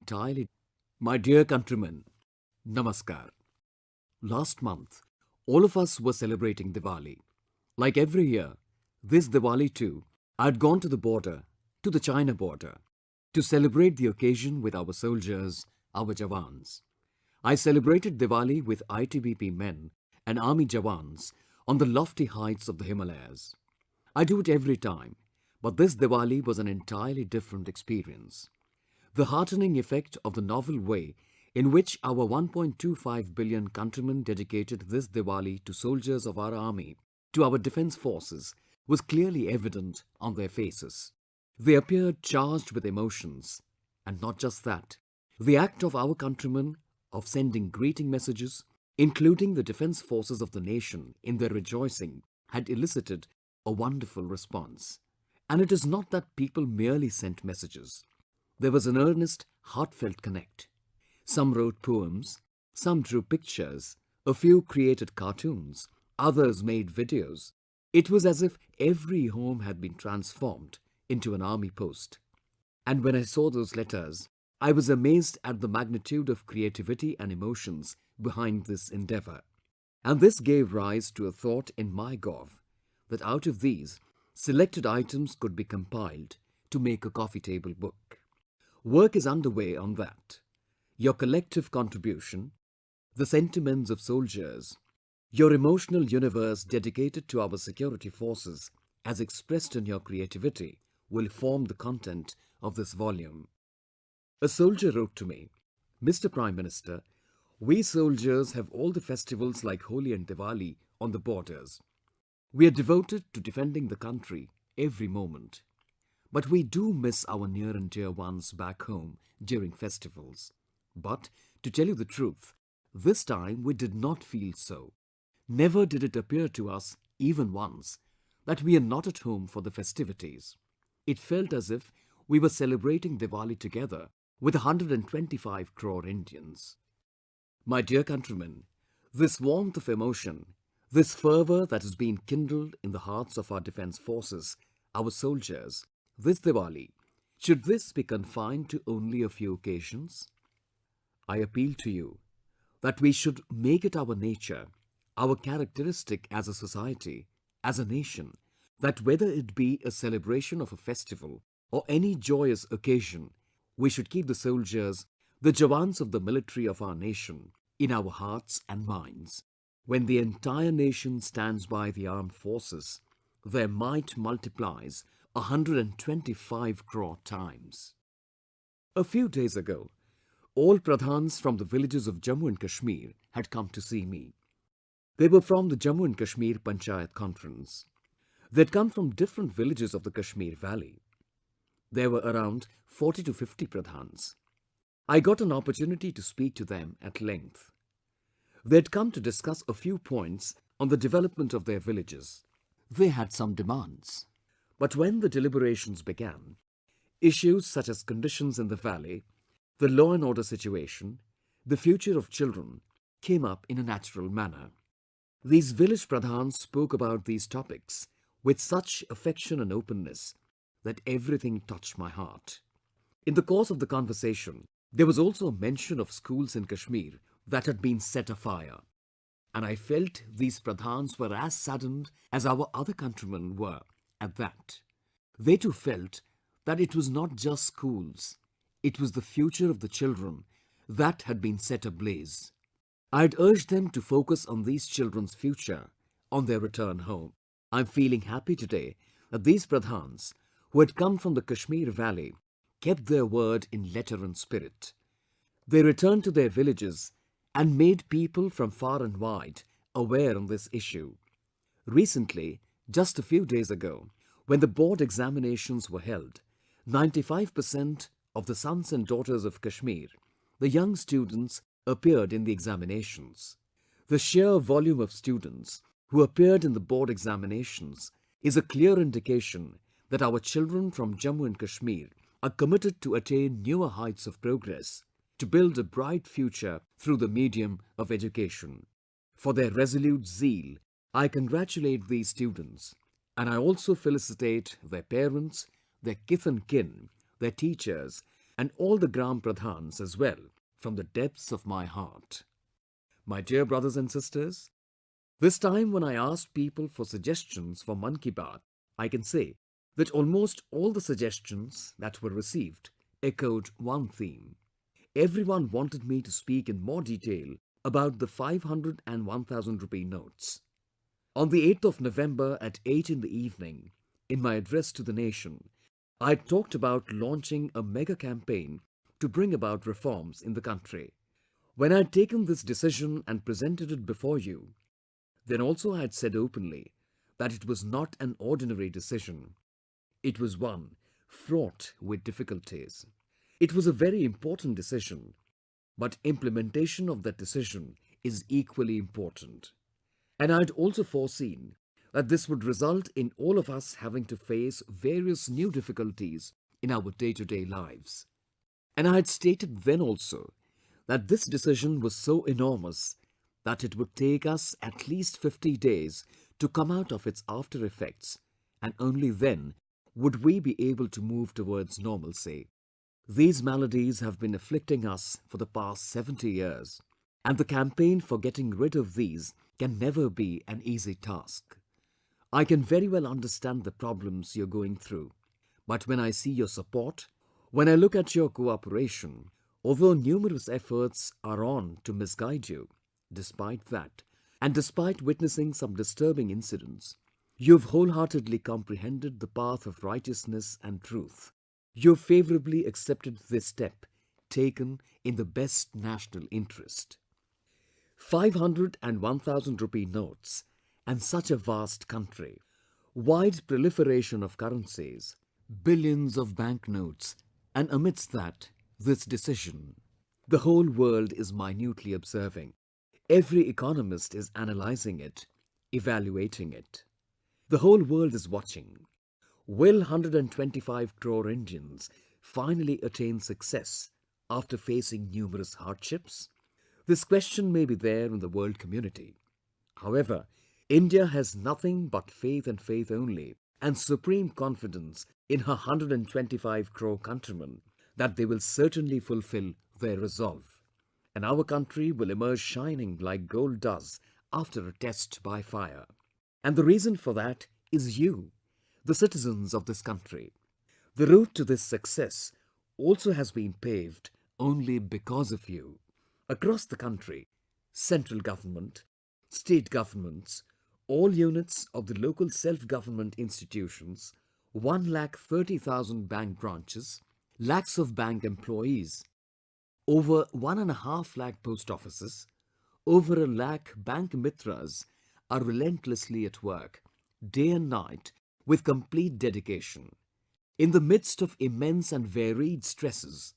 entirely. My dear countrymen, Namaskar. Last month, all of us were celebrating Diwali. Like every year, this Diwali too, I had gone to the border, to the China border, to celebrate the occasion with our soldiers, our Jawans. I celebrated Diwali with ITBP men and army Jawans on the lofty heights of the Himalayas. I do it every time, but this Diwali was an entirely different experience. The heartening effect of the novel way in which our 1.25 billion countrymen dedicated this Diwali to soldiers of our army, to our defence forces, was clearly evident on their faces. They appeared charged with emotions, and not just that. The act of our countrymen of sending greeting messages, including the defence forces of the nation in their rejoicing, had elicited a wonderful response. And it is not that people merely sent messages. There was an earnest, heartfelt connect. Some wrote poems, some drew pictures, a few created cartoons, others made videos. It was as if every home had been transformed into an army post. And when I saw those letters, I was amazed at the magnitude of creativity and emotions behind this endeavour. And this gave rise to a thought in my gov that out of these, selected items could be compiled to make a coffee table book. Work is underway on that. Your collective contribution, the sentiments of soldiers, your emotional universe dedicated to our security forces as expressed in your creativity will form the content of this volume. A soldier wrote to me, Mr. Prime Minister, we soldiers have all the festivals like Holi and Diwali on the borders. We are devoted to defending the country every moment. But we do miss our near and dear ones back home during festivals. But, to tell you the truth, this time we did not feel so. Never did it appear to us, even once, that we are not at home for the festivities. It felt as if we were celebrating Diwali together with 125 crore Indians. My dear countrymen, this warmth of emotion, this fervour that has been kindled in the hearts of our defence forces, our soldiers, this Diwali, should this be confined to only a few occasions? I appeal to you that we should make it our nature, our characteristic as a society, as a nation, that whether it be a celebration of a festival or any joyous occasion, we should keep the soldiers, the Jawans of the military of our nation, in our hearts and minds. When the entire nation stands by the armed forces, their might multiplies 125 crore times. A few days ago, all Pradhans from the villages of Jammu and Kashmir had come to see me. They were from the Jammu and Kashmir Panchayat Conference. They had come from different villages of the Kashmir Valley. There were around 40 to 50 Pradhans. I got an opportunity to speak to them at length. They had come to discuss a few points on the development of their villages. They had some demands. But when the deliberations began, issues such as conditions in the valley, the law and order situation, the future of children came up in a natural manner. These village pradhans spoke about these topics with such affection and openness that everything touched my heart. In the course of the conversation, there was also a mention of schools in Kashmir that had been set afire. And I felt these pradhans were as saddened as our other countrymen were at that. They too felt that it was not just schools, it was the future of the children that had been set ablaze. I had urged them to focus on these children's future on their return home. I am feeling happy today that these pradhans, who had come from the Kashmir Valley, kept their word in letter and spirit. They returned to their villages and made people from far and wide aware on this issue. Recently, just a few days ago, when the board examinations were held, 95% of the sons and daughters of Kashmir, the young students, appeared in the examinations. The sheer volume of students who appeared in the board examinations is a clear indication that our children from Jammu and Kashmir are committed to attain newer heights of progress, to build a bright future through the medium of education. For their resolute zeal, I congratulate these students, and I also felicitate their parents, their kith and kin, their teachers, and all the Gram Pradhans as well from the depths of my heart. My dear brothers and sisters, this time when I asked people for suggestions for Mann Ki Baat, I can say that almost all the suggestions that were received echoed one theme. Everyone wanted me to speak in more detail about the 500 and 1000 rupee notes. On the 8th of November at 8 in the evening, in my address to the nation, I talked about launching a mega campaign to bring about reforms in the country. When I had taken this decision and presented it before you, then also I had said openly that it was not an ordinary decision. It was one fraught with difficulties. It was a very important decision, but implementation of that decision is equally important. And I had also foreseen that this would result in all of us having to face various new difficulties in our day-to-day lives. And I had stated then also that this decision was so enormous that it would take us at least 50 days to come out of its after effects, and only then would we be able to move towards normalcy. These maladies have been afflicting us for the past 70 years, and the campaign for getting rid of these can never be an easy task. I can very well understand the problems you're going through, but when I see your support, when I look at your cooperation, although numerous efforts are on to misguide you, despite that, and despite witnessing some disturbing incidents, you've wholeheartedly comprehended the path of righteousness and truth. You've favorably accepted this step, taken in the best national interest. 500 and 1000 rupee notes, and such a vast country, wide proliferation of currencies, billions of banknotes, and amidst that, this decision. The whole world is minutely observing. Every economist is analyzing it, evaluating it. The whole world is watching. Will 125 crore Indians finally attain success after facing numerous hardships? This question may be there in the world community. However, India has nothing but faith and faith only, and supreme confidence in her 125 crore countrymen that they will certainly fulfill their resolve. And our country will emerge shining like gold does after a test by fire. And the reason for that is you, the citizens of this country. The route to this success also has been paved only because of you. Across the country, central government, state governments, all units of the local self-government institutions, 130,000 bank branches, lakhs of bank employees, over 1.5 lakh post offices, over a lakh bank mitras are relentlessly at work, day and night, with complete dedication. In the midst of immense and varied stresses,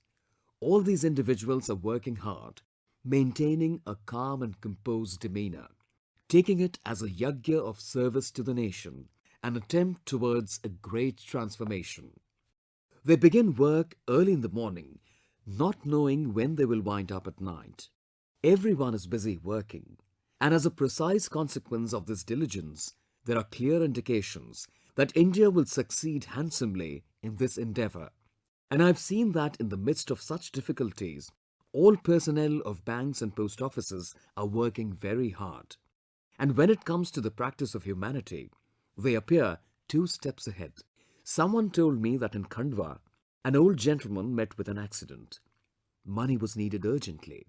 all these individuals are working hard, maintaining a calm and composed demeanor, taking it as a yajna of service to the nation, an attempt towards a great transformation. They begin work early in the morning, not knowing when they will wind up at night. Everyone is busy working, and as a precise consequence of this diligence, there are clear indications that India will succeed handsomely in this endeavour. And I've seen that in the midst of such difficulties, all personnel of banks and post offices are working very hard. And when it comes to the practice of humanity, they appear 2 steps ahead. Someone told me that in Khandwa, an old gentleman met with an accident. Money was needed urgently.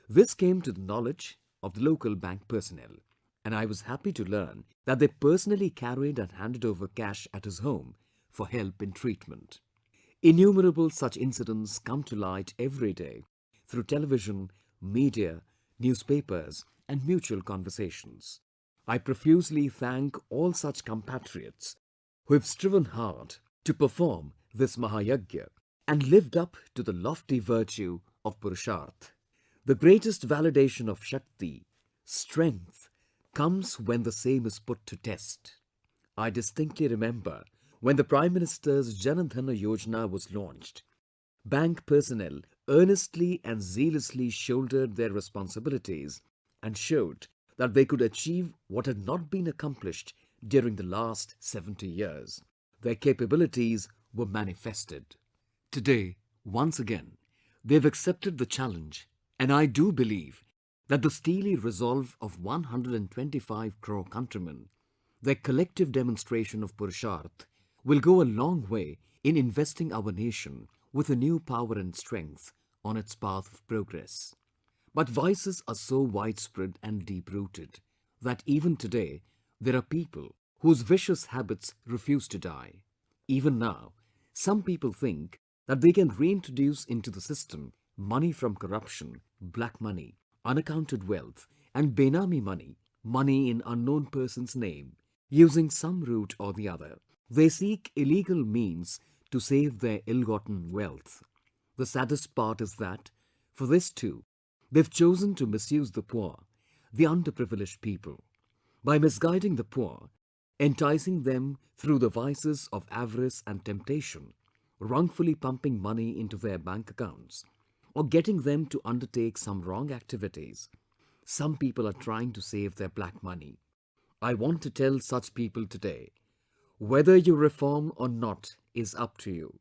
This came to the knowledge of the local bank personnel, and I was happy to learn that they personally carried and handed over cash at his home for help in treatment. Innumerable such incidents come to light every day through television, media, newspapers, and mutual conversations. I profusely thank all such compatriots who have striven hard to perform this Mahayagya and lived up to the lofty virtue of Purusharth. The greatest validation of Shakti, strength, comes when the same is put to test. I distinctly remember when the Prime Minister's Jan Dhan Yojana was launched, bank personnel earnestly and zealously shouldered their responsibilities and showed that they could achieve what had not been accomplished during the last 70 years. Their capabilities were manifested. Today, Once again, they've accepted the challenge, and I do believe that the steely resolve of 125 crore countrymen, their collective demonstration of Purusharth, will go a long way in investing our nation with a new power and strength on its path of progress. But vices are so widespread and deep-rooted that even today there are people whose vicious habits refuse to die. Even now, some people think that they can reintroduce into the system money from corruption, black money, unaccounted wealth and Benami money, money in unknown person's name, using some route or the other. They seek illegal means to save their ill-gotten wealth. The saddest part is that, for this too, they've chosen to misuse the poor, the underprivileged people, by misguiding the poor, enticing them through the vices of avarice and temptation, wrongfully pumping money into their bank accounts, or getting them to undertake some wrong activities. Some people are trying to save their black money. I want to tell such people today, whether you reform or not is up to you.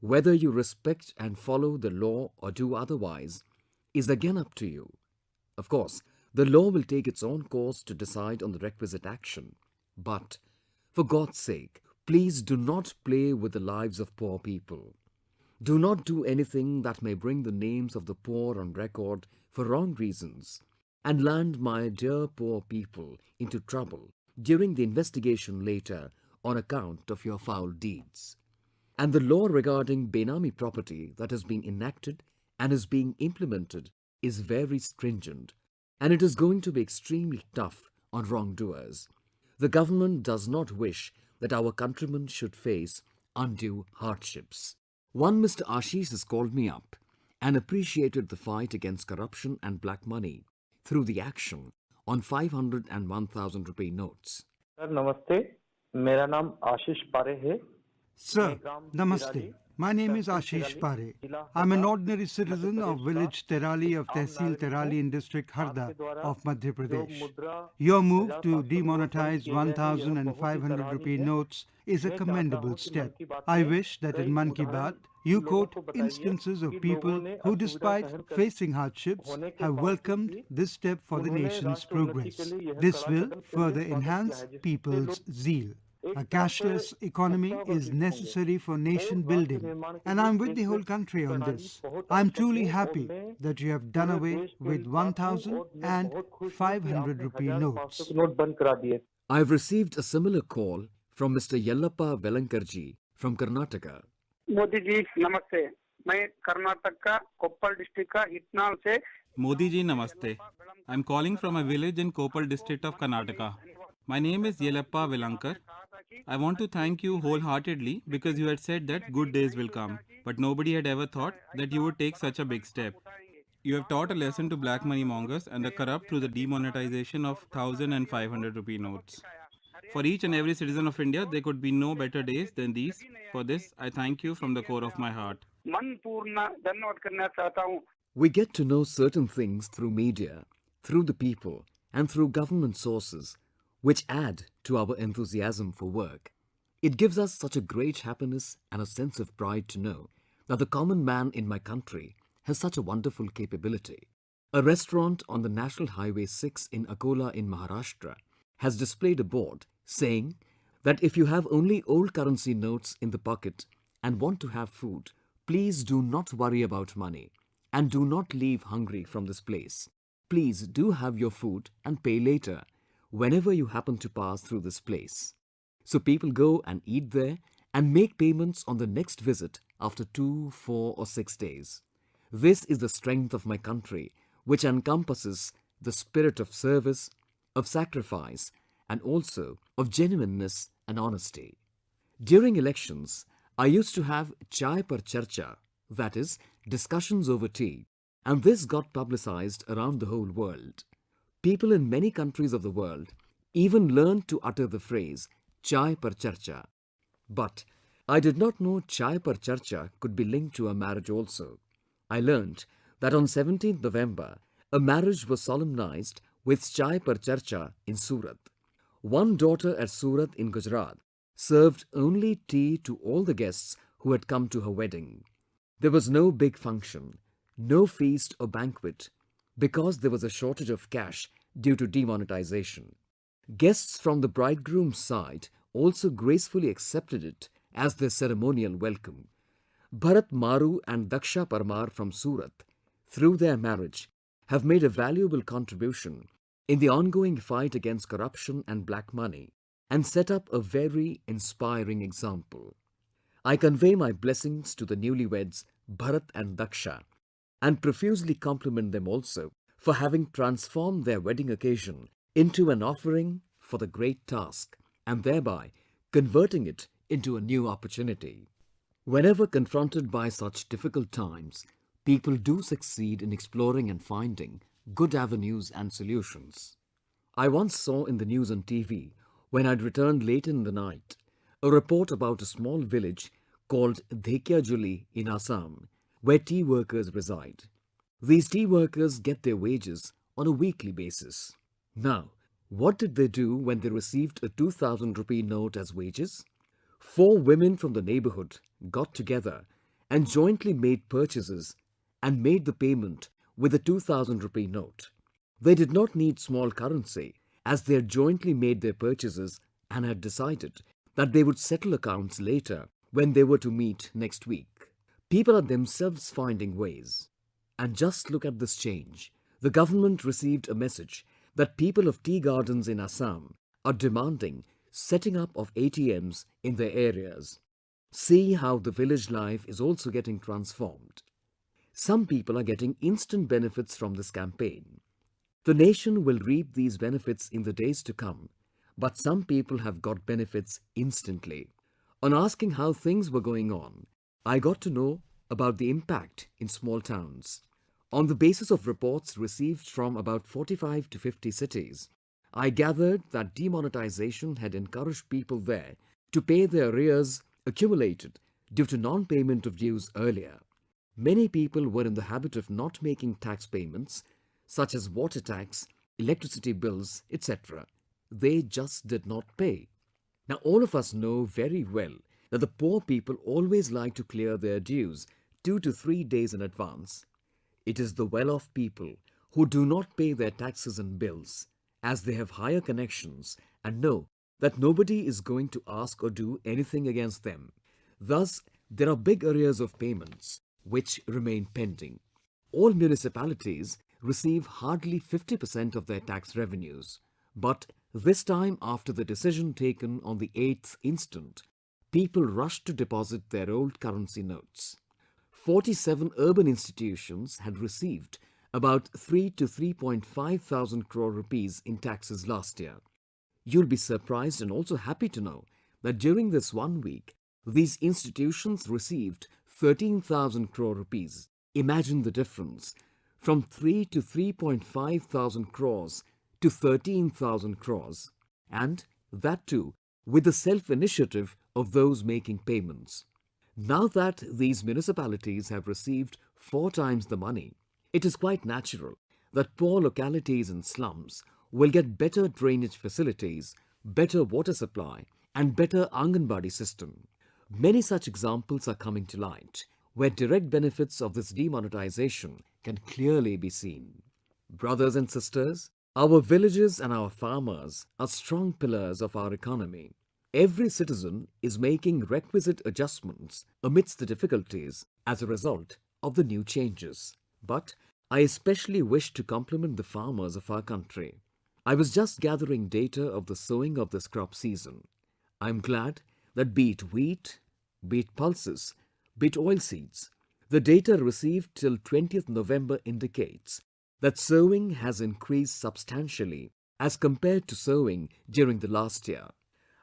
Whether you respect and follow the law or do otherwise is again up to you. Of course, the law will take its own course to decide on the requisite action. But, for God's sake, please do not play with the lives of poor people. Do not do anything that may bring the names of the poor on record for wrong reasons and land my dear poor people into trouble during the investigation later on account of your foul deeds. And the law regarding Benami property that has been enacted and is being implemented is very stringent, and it is going to be extremely tough on wrongdoers. The government does not wish that our countrymen should face undue hardships. One Mr. Ashish has called me up and appreciated the fight against corruption and black money through the action on 500 and 1000 rupee notes. Sir नमस्ते, मेरा नाम आशीष पारे है। Sir, Namaste. My name is Ashish Pare. I'm an ordinary citizen of village Terali of Tehsil Terali in district Harda of Madhya Pradesh. Your move to demonetize 1,500 rupee notes is a commendable step. I wish that in Mann Ki Baat, you quote instances of people who, despite facing hardships, have welcomed this step for the nation's progress. This will further enhance people's zeal. A cashless economy is necessary for nation building, and I'm with the whole country on this. I'm truly happy that you have done away with 1,000 and 500 rupee notes. I have received a similar call from Mr. Yellappa Velankarji from Karnataka. Modi ji नमस्ते, मैं कर्नाटक का Koppal district का इटनाल से Modi ji namaste. I'm calling from a village in Koppal district of Karnataka. My name is Yelappa Velankar. I want to thank you wholeheartedly because you had said that good days will come, but nobody had ever thought that you would take such a big step. You have taught a lesson to black money mongers and the corrupt through the demonetization of 1,000 and 500 rupee notes. For each and every citizen of India, there could be no better days than these. For this, I thank you from the core of my heart. We get to know certain things through media, through the people, and through government sources, which add to our enthusiasm for work. It gives us such a great happiness and a sense of pride to know that the common man in my country has such a wonderful capability. A restaurant on the National Highway 6 in Akola in Maharashtra has displayed a board saying that if you have only old currency notes in the pocket and want to have food, please do not worry about money and do not leave hungry from this place. Please do have your food and pay later whenever you happen to pass through this place. So people go and eat there and make payments on the next visit after 2, 4 or 6 days. This is the strength of my country, which encompasses the spirit of service, of sacrifice and also of genuineness and honesty. During elections, I used to have chai par charcha, that is, discussions over tea, and this got publicized around the whole world. People in many countries of the world even learned to utter the phrase chai par charcha. But I did not know chai par charcha could be linked to a marriage also. I learnt that on 17th November, a marriage was solemnized with chai par charcha in Surat. One daughter at Surat in Gujarat served only tea to all the guests who had come to her wedding. There was no big function, no feast or banquet, because there was a shortage of cash due to demonetization. Guests from the bridegroom's side also gracefully accepted it as their ceremonial welcome. Bharat Maru and Daksha Parmar from Surat, through their marriage, have made a valuable contribution in the ongoing fight against corruption and black money and set up a very inspiring example. I convey my blessings to the newlyweds Bharat and Daksha and profusely compliment them also for having transformed their wedding occasion into an offering for the great task and thereby converting it into a new opportunity. Whenever confronted by such difficult times, people do succeed in exploring and finding good avenues and solutions. I once saw in the news on TV, when I'd returned late in the night, a report about a small village called Dhekiajuli in Assam, where tea workers reside. These tea workers get their wages on a weekly basis. Now, what did they do when they received a 2,000 rupee note as wages? 4 women from the neighborhood got together and jointly made purchases and made the payment with a 2,000 rupee note. They did not need small currency as they had jointly made their purchases and had decided that they would settle accounts later when they were to meet next week. People are themselves finding ways. And just look at this change. The government received a message that people of tea gardens in Assam are demanding setting up of ATMs in their areas. See how the village life is also getting transformed. Some people are getting instant benefits from this campaign. The nation will reap these benefits in the days to come, but some people have got benefits instantly. On asking how things were going on, I got to know about the impact in small towns. On the basis of reports received from about 45 to 50 cities, I gathered that demonetization had encouraged people there to pay their arrears accumulated due to non-payment of dues earlier. Many people were in the habit of not making tax payments, such as water tax, electricity bills, etc. They just did not pay. Now all of us know very well that the poor people always like to clear their dues 2 to 3 days in advance. It is the well-off people who do not pay their taxes and bills, as they have higher connections and know that nobody is going to ask or do anything against them. Thus, there are big arrears of payments which remain pending. All municipalities receive hardly 50% of their tax revenues. But this time, after the decision taken on the 8th instant, people rushed to deposit their old currency notes. 47 urban institutions had received about 3 to 3.5 thousand crore rupees in taxes last year. You'll be surprised and also happy to know that during this 1 week, these institutions received 13,000 crore rupees. Imagine the difference, from 3 to 3.5 thousand crores to 13,000 crores, and that too with the self-initiative of those making payments. Now that these municipalities have received 4 times the money, it is quite natural that poor localities and slums will get better drainage facilities, better water supply and better Anganwadi system. Many such examples are coming to light, where direct benefits of this demonetization can clearly be seen. Brothers and sisters, our villages and our farmers are strong pillars of our economy. Every citizen is making requisite adjustments amidst the difficulties as a result of the new changes. But I especially wish to compliment the farmers of our country. I was just gathering data of the sowing of this crop season. I am glad that be it wheat, be it pulses, be it oilseeds, the data received till 20th November indicates that sowing has increased substantially as compared to sowing during the last year.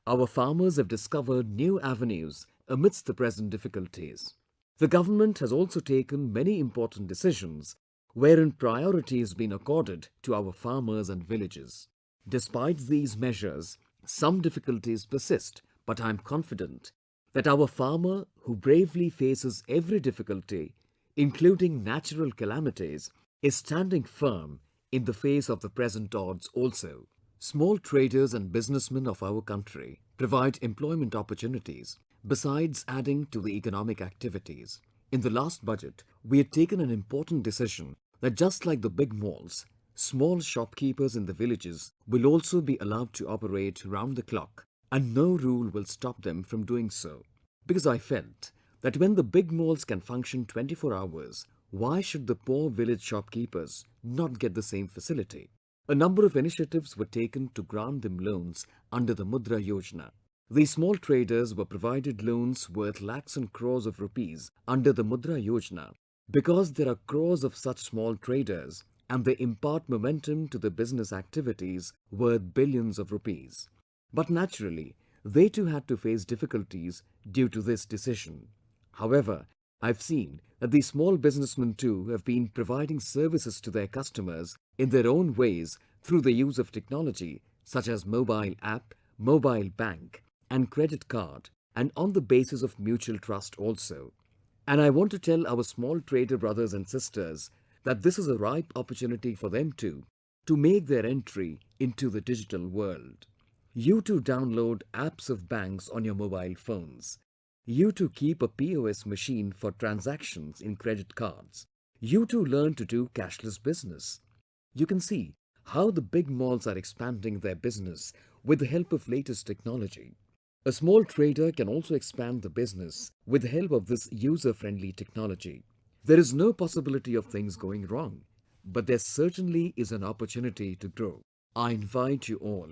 Our farmers have discovered new avenues amidst the present difficulties. The government has also taken many important decisions wherein priority has been accorded to our farmers and villages. Despite these measures, some difficulties persist, but I am confident that our farmer who bravely faces every difficulty, including natural calamities, is standing firm in the face of the present odds also. Small traders and businessmen of our country provide employment opportunities besides adding to the economic activities. In the last budget, we had taken an important decision that just like the big malls, small shopkeepers in the villages will also be allowed to operate round the clock and no rule will stop them from doing so. Because I felt that when the big malls can function 24 hours, why should the poor village shopkeepers not get the same facility? A number of initiatives were taken to grant them loans under the Mudra Yojana. These small traders were provided loans worth lakhs and crores of rupees under the Mudra Yojana because there are crores of such small traders and they impart momentum to the business activities worth billions of rupees. But naturally, they too had to face difficulties due to this decision. However, I've seen that these small businessmen too have been providing services to their customers in their own ways through the use of technology such as mobile app, mobile bank and credit card and on the basis of mutual trust also. And I want to tell our small trader brothers and sisters that this is a ripe opportunity for them too to make their entry into the digital world. You too download apps of banks on your mobile phones. You too keep a POS machine for transactions in credit cards. You too learn to do cashless business. You can see how the big malls are expanding their business with the help of latest technology. A small trader can also expand the business with the help of this user-friendly technology. There is no possibility of things going wrong, but there certainly is an opportunity to grow. I invite you all.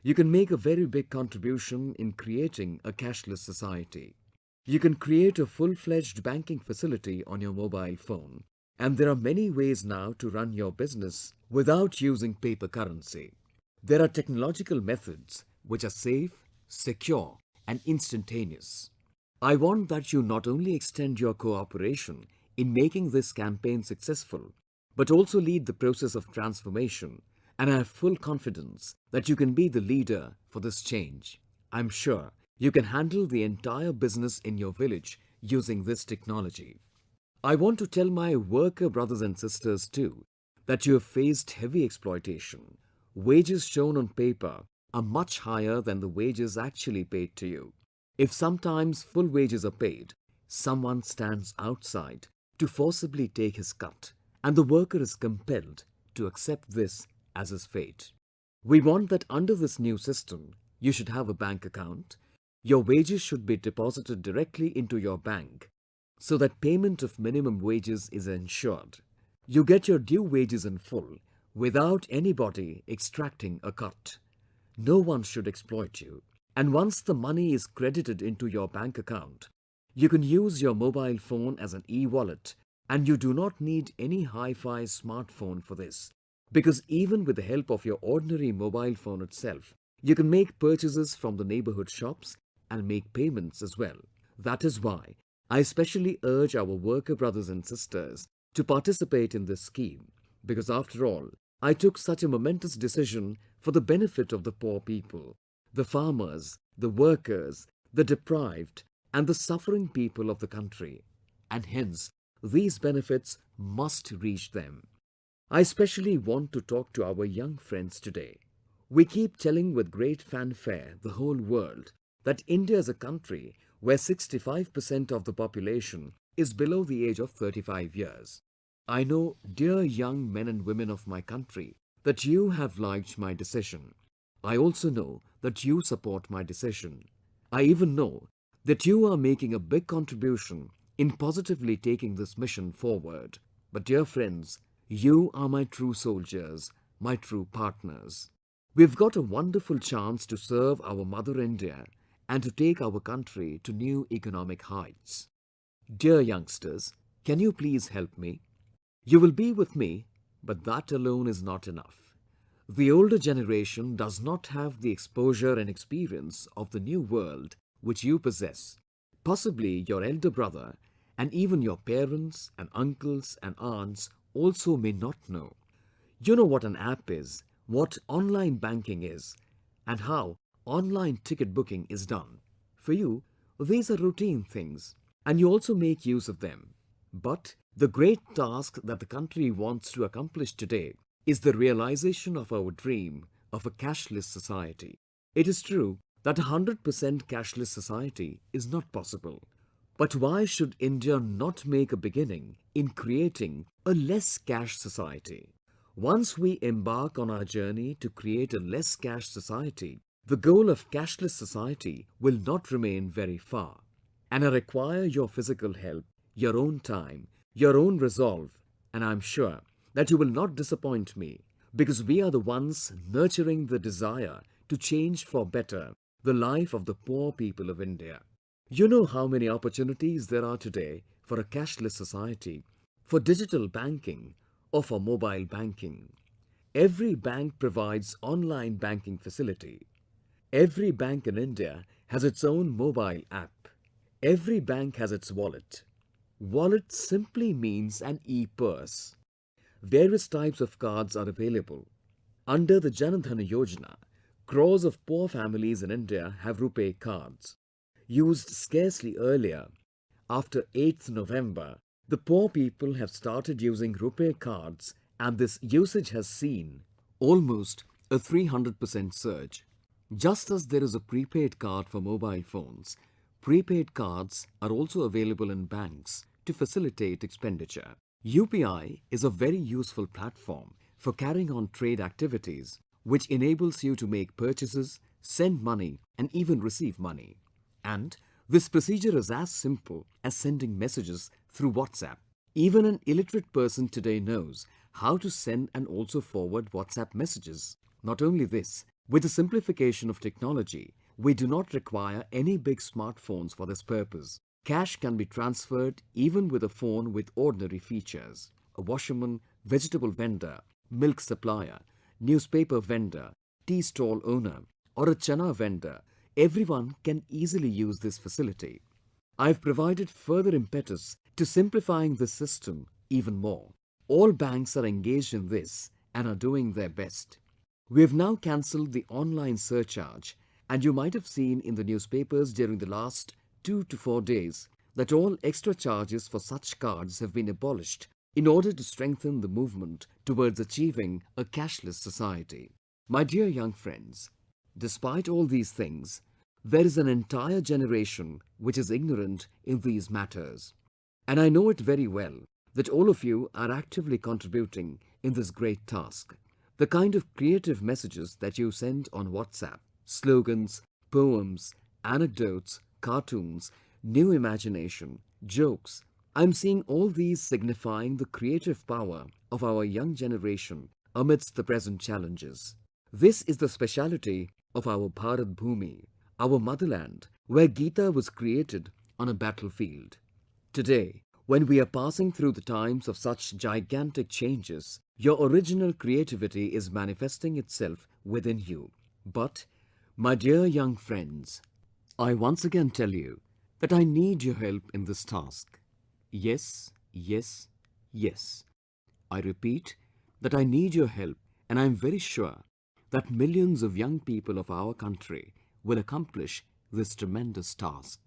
You can make a very big contribution in creating a cashless society. You can create a full-fledged banking facility on your mobile phone, and there are many ways now to run your business without using paper currency. There are technological methods which are safe, secure and instantaneous. I want that you not only extend your cooperation in making this campaign successful, but also lead the process of transformation, and I have full confidence that you can be the leader for this change. I'm sure you can handle the entire business in your village using this technology. I want to tell my worker brothers and sisters too that you have faced heavy exploitation. Wages shown on paper are much higher than the wages actually paid to you. If sometimes full wages are paid, someone stands outside to forcibly take his cut, and the worker is compelled to accept this as his fate. We want that under this new system, you should have a bank account, your wages should be deposited directly into your bank so that payment of minimum wages is ensured. You get your due wages in full without anybody extracting a cut. No one should exploit you. And once the money is credited into your bank account, you can use your mobile phone as an e-wallet and you do not need any hi-fi smartphone for this. Because even with the help of your ordinary mobile phone itself, you can make purchases from the neighborhood shops and make payments as well. That is why I especially urge our worker brothers and sisters to participate in this scheme. Because after all, I took such a momentous decision for the benefit of the poor people, the farmers, the workers, the deprived and the suffering people of the country. And hence, these benefits must reach them. I especially want to talk to our young friends today. We keep telling with great fanfare the whole world that India is a country where 65% of the population is below the age of 35 years. I know, dear young men and women of my country, that you have liked my decision. I also know that you support my decision. I even know that you are making a big contribution in positively taking this mission forward. But dear friends, you are my true soldiers, my true partners. We've got a wonderful chance to serve our Mother India and to take our country to new economic heights. Dear youngsters, can you please help me? You will be with me, but that alone is not enough. The older generation does not have the exposure and experience of the new world which you possess. Possibly your elder brother and even your parents and uncles and aunts also may not know. You know what an app is, what online banking is, and how online ticket booking is done. For you, these are routine things, and you also make use of them. But the great task that the country wants to accomplish today is the realization of our dream of a cashless society. It is true that 100% cashless society is not possible. But why should India not make a beginning in creating a less cash society? Once we embark on our journey to create a less cash society, the goal of cashless society will not remain very far. And I require your physical help, your own time, your own resolve, and I'm sure that you will not disappoint me because we are the ones nurturing the desire to change for better the life of the poor people of India. You know how many opportunities there are today for a cashless society, for digital banking or for mobile banking. Every bank provides online banking facility. Every bank in India has its own mobile app. Every bank has its wallet. Wallet simply means an e-purse. Various types of cards are available. Under the Jan Dhan Yojana, crores of poor families in India have RuPay cards. Used scarcely earlier, after 8th November, the poor people have started using RuPay cards and this usage has seen almost a 300% surge. Just as there is a prepaid card for mobile phones, prepaid cards are also available in banks to facilitate expenditure. UPI is a very useful platform for carrying on trade activities which enables you to make purchases, send money and even receive money. And this procedure is as simple as sending messages through WhatsApp. Even an illiterate person today knows how to send and also forward WhatsApp messages. Not only this, with the simplification of technology, we do not require any big smartphones for this purpose. Cash can be transferred even with a phone with ordinary features. A washerman, vegetable vendor, milk supplier, newspaper vendor, tea stall owner or a chana vendor, everyone can easily use this facility. I have provided further impetus to simplifying this system even more. All banks are engaged in this and are doing their best. We have now cancelled the online surcharge and you might have seen in the newspapers during the last 2 to 4 days that all extra charges for such cards have been abolished in order to strengthen the movement towards achieving a cashless society. My dear young friends, despite all these things, there is an entire generation which is ignorant in these matters. And I know it very well that all of you are actively contributing in this great task. The kind of creative messages that you send on WhatsApp, slogans, poems, anecdotes, cartoons, new imagination, jokes, I'm seeing all these signifying the creative power of our young generation amidst the present challenges. This is the speciality of our Bharat Bhumi, our motherland, where Gita was created on a battlefield. Today, when we are passing through the times of such gigantic changes, your original creativity is manifesting itself within you. But, my dear young friends, I once again tell you that I need your help in this task. Yes, yes, yes. I repeat that I need your help and I am very sure that millions of young people of our country will accomplish this tremendous task.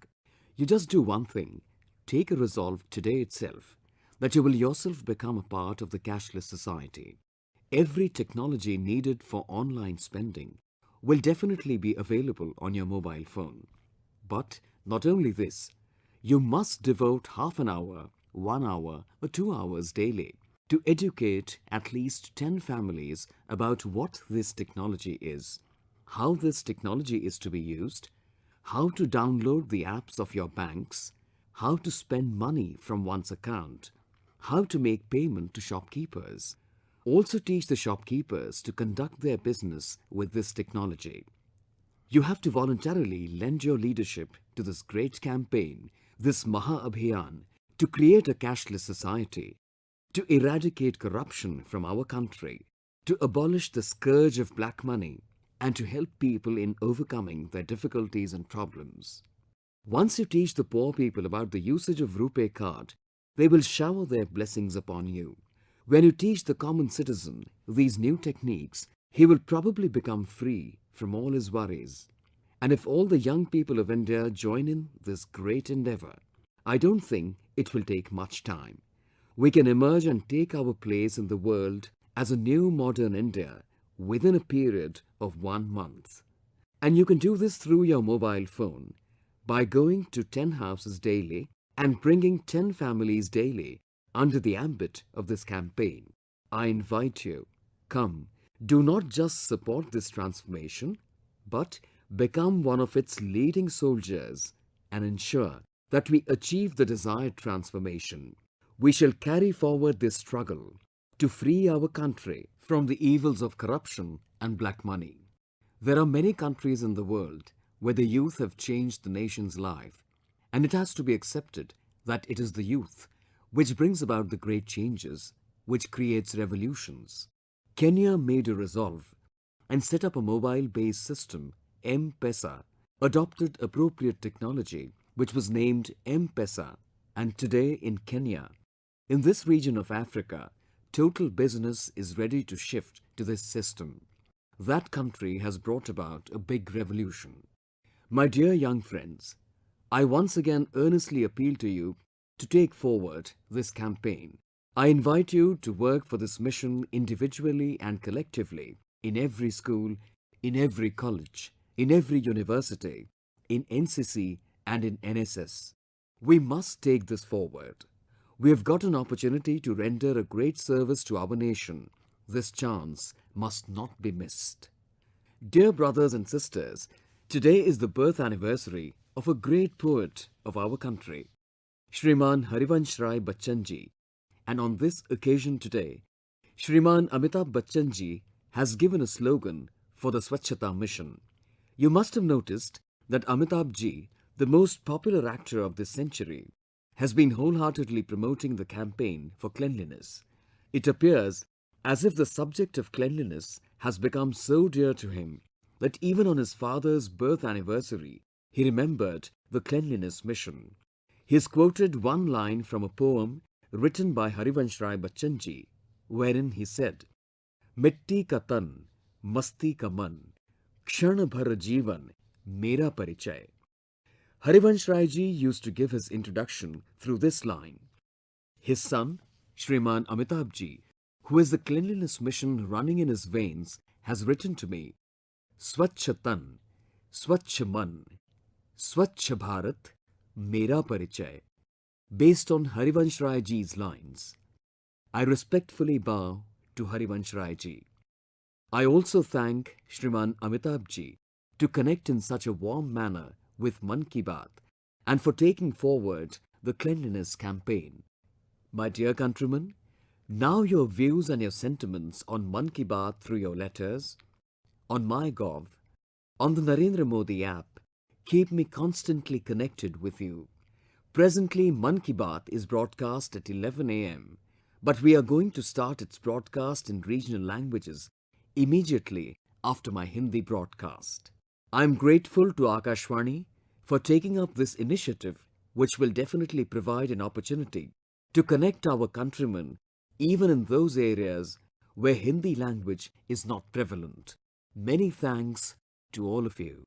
You just do one thing, take a resolve today itself that you will yourself become a part of the cashless society. Every technology needed for online spending will definitely be available on your mobile phone. But not only this, you must devote half an hour, 1 hour or 2 hours daily to educate at least 10 families about what this technology is, how this technology is to be used, how to download the apps of your banks, how to spend money from one's account, how to make payment to shopkeepers. Also teach the shopkeepers to conduct their business with this technology. You have to voluntarily lend your leadership to this great campaign, this Maha Abhiyan, to create a cashless society, to eradicate corruption from our country, to abolish the scourge of black money, and to help people in overcoming their difficulties and problems. Once you teach the poor people about the usage of RuPay card, they will shower their blessings upon you. When you teach the common citizen these new techniques, he will probably become free from all his worries. And if all the young people of India join in this great endeavour, I don't think it will take much time. We can emerge and take our place in the world as a new modern India within a period of 1 month. And you can do this through your mobile phone by going to 10 houses daily and bringing 10 families daily under the ambit of this campaign. I invite you, come, do not just support this transformation, but become one of its leading soldiers and ensure that we achieve the desired transformation. We shall carry forward this struggle to free our country from the evils of corruption and black money. There are many countries in the world where the youth have changed the nation's life, and it has to be accepted that it is the youth which brings about the great changes, which creates revolutions. Kenya made a resolve and set up a mobile-based system, M-Pesa, adopted appropriate technology which was named M-Pesa, and today in Kenya, in this region of Africa, total business is ready to shift to this system. That country has brought about a big revolution. My dear young friends, I once again earnestly appeal to you to take forward this campaign. I invite you to work for this mission individually and collectively in every school, in every college, in every university, in NCC and in NSS. We must take this forward. We have got an opportunity to render a great service to our nation. This chance must not be missed. Dear brothers and sisters, today is the birth anniversary of a great poet of our country, Shriman Harivansh Rai Bachchan Ji. And on this occasion today, Shriman Amitabh Bachchan Ji has given a slogan for the Swachhata mission. You must have noticed that Amitabh Ji, the most popular actor of this century, has been wholeheartedly promoting the campaign for cleanliness. It appears as if the subject of cleanliness has become so dear to him that even on his father's birth anniversary, he remembered the cleanliness mission. He has quoted one line from a poem written by Harivansh Rai Bachchan Ji, wherein he said, "Mitti ka tan, masti ka man, kshan bhar jeevan, mera parichay." Harivansh Rai Ji used to give his introduction through this line. His son, Shriman Amitabh Ji, who has the cleanliness mission running in his veins, has written to me, "Swachh tan, Swachh man, Swachh Bharat, mera parichay." Based on Harivansh Rai Ji's lines, I respectfully bow to Harivansh Rai Ji. I also thank Shriman Amitabh Ji to connect in such a warm manner with Mann Ki Baat and for taking forward the cleanliness campaign. My dear countrymen, now your views and your sentiments on Mann Ki Baat through your letters, on MyGov, on the Narendra Modi app, keep me constantly connected with you. Presently, Mann Ki Baat is broadcast at 11 am, but we are going to start its broadcast in regional languages immediately after my Hindi broadcast. I am grateful to Akashvani for taking up this initiative, which will definitely provide an opportunity to connect our countrymen even in those areas where Hindi language is not prevalent. Many thanks to all of you.